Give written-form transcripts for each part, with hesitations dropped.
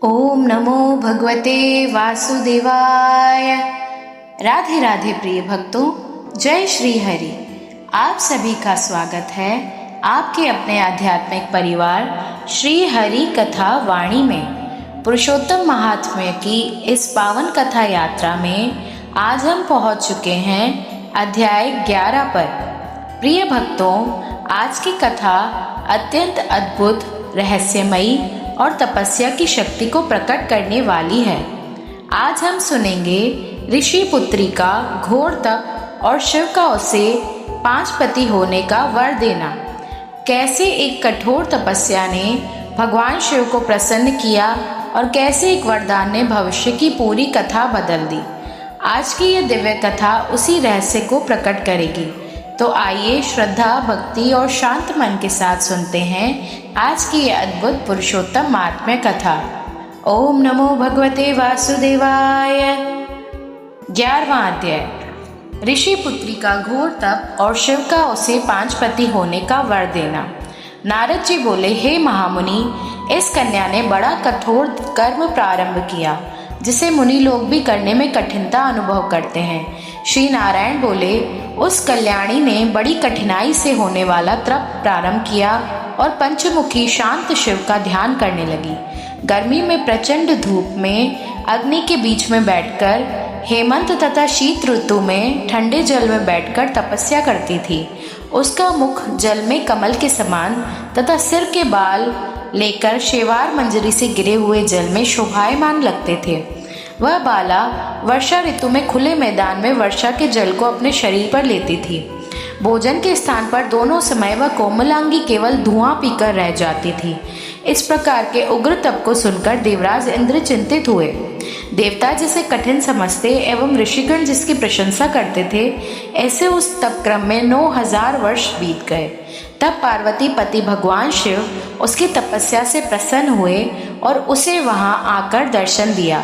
ओम नमो भगवते वासुदेवाय। राधे राधे प्रिय भक्तों, जय श्री हरि। आप सभी का स्वागत है आपके अपने आध्यात्मिक परिवार श्री हरि कथा वाणी में। पुरुषोत्तम महात्म्य की इस पावन कथा यात्रा में आज हम पहुंच चुके हैं अध्याय 11 पर। प्रिय भक्तों, आज की कथा अत्यंत अद्भुत, रहस्यमयी और तपस्या की शक्ति को प्रकट करने वाली है। आज हम सुनेंगे ऋषि पुत्री का घोर तप और शिव का उसे 5 पति होने का वर देना। कैसे एक कठोर तपस्या ने भगवान शिव को प्रसन्न किया और कैसे एक वरदान ने भविष्य की पूरी कथा बदल दी। आज की यह दिव्य कथा उसी रहस्य को प्रकट करेगी। तो आइए श्रद्धा, भक्ति और शांत मन के साथ सुनते हैं आज की यह अद्भुत पुरुषोत्तम महात्म्य कथा। ओम नमो भगवते वासुदेवाय। 11वां अध्याय, ऋषि पुत्री का घोर तप और शिव का उसे 5 पति होने का वर देना। नारद जी बोले, हे महामुनि, इस कन्या ने बड़ा कठोर कर्म प्रारंभ किया जिसे मुनि लोग भी करने में कठिनता अनुभव करते हैं। श्री नारायण बोले, उस कल्याणी ने बड़ी कठिनाई से होने वाला तप प्रारंभ किया और पंचमुखी शांत शिव का ध्यान करने लगी। गर्मी में प्रचंड धूप में अग्नि के बीच में बैठकर, हेमंत तथा शीत ऋतु में ठंडे जल में बैठकर तपस्या करती थी। उसका मुख जल में कमल के समान तथा सिर के बाल लेकर शेवार मंजरी से गिरे हुए जल में शोभायमान लगते थे। वह बाला वर्षा ऋतु में खुले मैदान में वर्षा के जल को अपने शरीर पर लेती थी। भोजन के स्थान पर दोनों समय वह कोमलांगी केवल धुआं पीकर रह जाती थी। इस प्रकार के उग्र तप को सुनकर देवराज इंद्र चिंतित हुए। देवता जिसे कठिन समझते एवं ऋषिगण जिसकी प्रशंसा करते थे, ऐसे उस तप क्रम में 9000 वर्ष बीत गए। तब पार्वती पति भगवान शिव उसकी तपस्या से प्रसन्न हुए और उसे वहां आकर दर्शन दिया।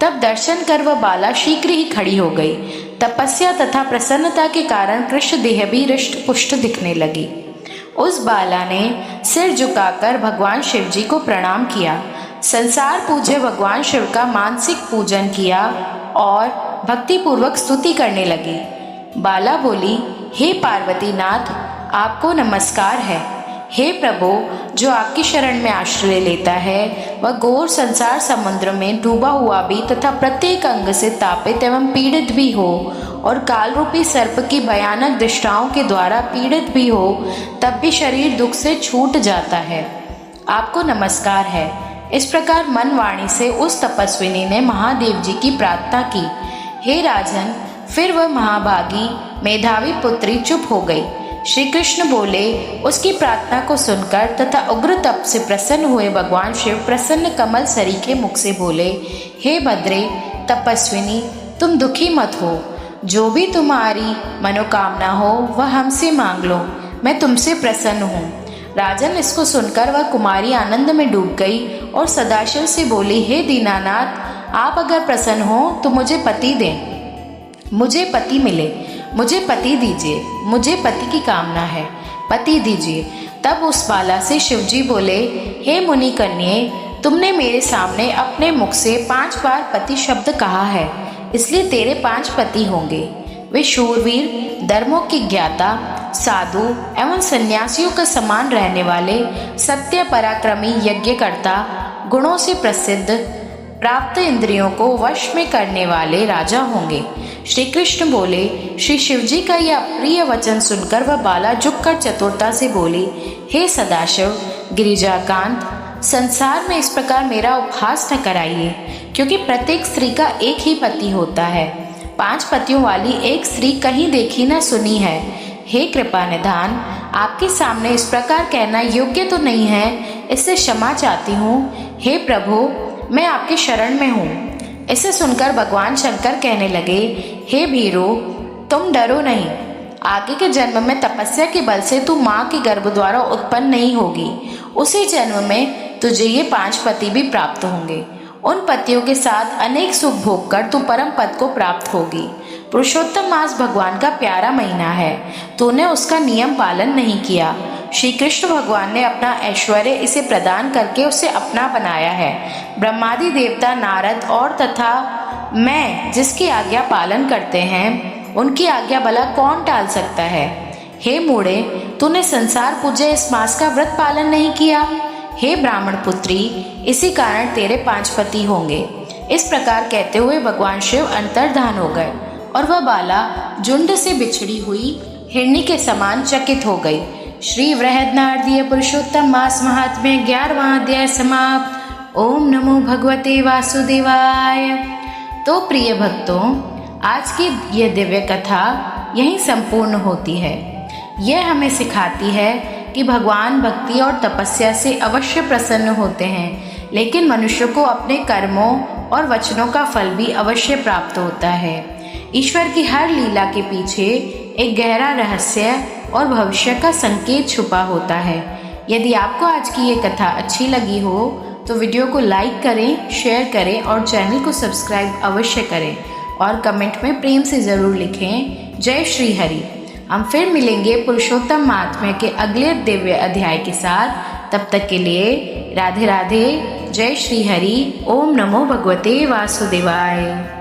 तब दर्शन कर वह बाला शीघ्र ही खड़ी हो गई। तपस्या तथा प्रसन्नता के कारण कृष्ण देह भी हृष्ट पुष्ट दिखने लगी। उस बाला ने सिर झुकाकर भगवान शिव जी को प्रणाम किया, संसार पूज्य भगवान शिव का मानसिक पूजन किया और भक्ति पूर्वक स्तुति करने लगी। बाला बोली, हे पार्वती नाथ, आपको नमस्कार है। हे प्रभु, जो आपकी शरण में आश्रय लेता है वह घोर संसार समुद्र में डूबा हुआ भी तथा प्रत्येक अंग से तापित एवं पीड़ित भी हो और काल रूपी सर्प की भयानक दृष्टाओं के द्वारा पीड़ित भी हो, तब भी शरीर दुख से छूट जाता है। आपको नमस्कार है। इस प्रकार मन वाणी से उस तपस्विनी ने महादेव जी की प्रार्थना की। हे राजन, फिर वह महाभागी मेधावी पुत्री चुप हो गई। श्री कृष्ण बोले, उसकी प्रार्थना को सुनकर तथा उग्र तप से प्रसन्न हुए भगवान शिव प्रसन्न कमल सरीखे मुख से बोले, हे भद्रे तपस्विनी, तुम दुखी मत हो। जो भी तुम्हारी मनोकामना हो वह हमसे मांग लो, मैं तुमसे प्रसन्न हूँ। राजन, इसको सुनकर वह कुमारी आनंद में डूब गई और सदाशिव से बोली, हे दीनानाथ, आप अगर प्रसन्न हो तो मुझे पति दें, मुझे पति मिले, मुझे पति दीजिए, मुझे पति की कामना है, पति दीजिए। तब उस बाला से शिवजी बोले, हे मुनि कन्ये, तुमने मेरे सामने अपने मुख से 5 बार पति शब्द कहा है, इसलिए तेरे 5 पति होंगे। वे शूरवीर, धर्मों के ज्ञाता, साधु एवं सन्यासियों का समान रहने वाले, सत्य पराक्रमी, यज्ञकर्ता, गुणों से प्रसिद्ध, प्राप्त इंद्रियों को वश में करने वाले राजा होंगे। श्री कृष्ण बोले, श्री शिवजी का यह प्रिय वचन सुनकर वह बाला झुककर चतुरता से बोली, हे सदाशिव, गिरिजाकांत, संसार में इस प्रकार मेरा उपहास न कराइए, क्योंकि प्रत्येक स्त्री का एक ही पति होता है। 5 पतियों वाली एक स्त्री कहीं देखी न सुनी है। हे कृपा निधान, आपके सामने इस प्रकार कहना योग्य तो नहीं है, इससे क्षमा चाहती हूँ। हे प्रभु, मैं आपके शरण में हूँ। इसे सुनकर भगवान शंकर कहने लगे, हे भीरू, तुम डरो नहीं। आगे के जन्म में तपस्या के बल से तू माँ के गर्भ द्वारा उत्पन्न नहीं होगी। उसी जन्म में तुझे ये 5 पति भी प्राप्त होंगे। उन पतियों के साथ अनेक सुख भोग कर तू परम पद को प्राप्त होगी। पुरुषोत्तम मास भगवान का प्यारा महीना है, तूने उसका नियम पालन नहीं किया। श्री कृष्ण भगवान ने अपना ऐश्वर्य इसे प्रदान करके उसे अपना बनाया है। ब्रह्मादि देवता नारद और तथा मैं जिसकी आज्ञा पालन करते हैं, उनकी आज्ञा भला कौन टाल सकता है। हे मूढ़े, तूने संसार पूज्य इस मास का व्रत पालन नहीं किया। हे ब्राह्मण पुत्री, इसी कारण तेरे 5 पति होंगे। इस प्रकार कहते हुए भगवान शिव अंतर्धान हो गए और वह बाला झुंड से बिछड़ी हुई हिरणी के समान चकित हो गई। श्री बृहन्नारदीय पुरुषोत्तम मास महात्म्य 11वां अध्याय समाप्त। ओम नमो भगवते वासुदेवाय। तो प्रिय भक्तों, आज की यह दिव्य कथा यहीं संपूर्ण होती है। यह हमें सिखाती है कि भगवान भक्ति और तपस्या से अवश्य प्रसन्न होते हैं, लेकिन मनुष्य को अपने कर्मों और वचनों का फल भी अवश्य प्राप्त होता है। ईश्वर की हर लीला के पीछे एक गहरा रहस्य और भविष्य का संकेत छुपा होता है। यदि आपको आज की ये कथा अच्छी लगी हो तो वीडियो को लाइक करें, शेयर करें और चैनल को सब्सक्राइब अवश्य करें और कमेंट में प्रेम से ज़रूर लिखें जय श्री हरि। हम फिर मिलेंगे पुरुषोत्तम महात्म्य के अगले दिव्य अध्याय के साथ। तब तक के लिए राधे राधे, जय श्री हरि। ओम नमो भगवते वासुदेवाय।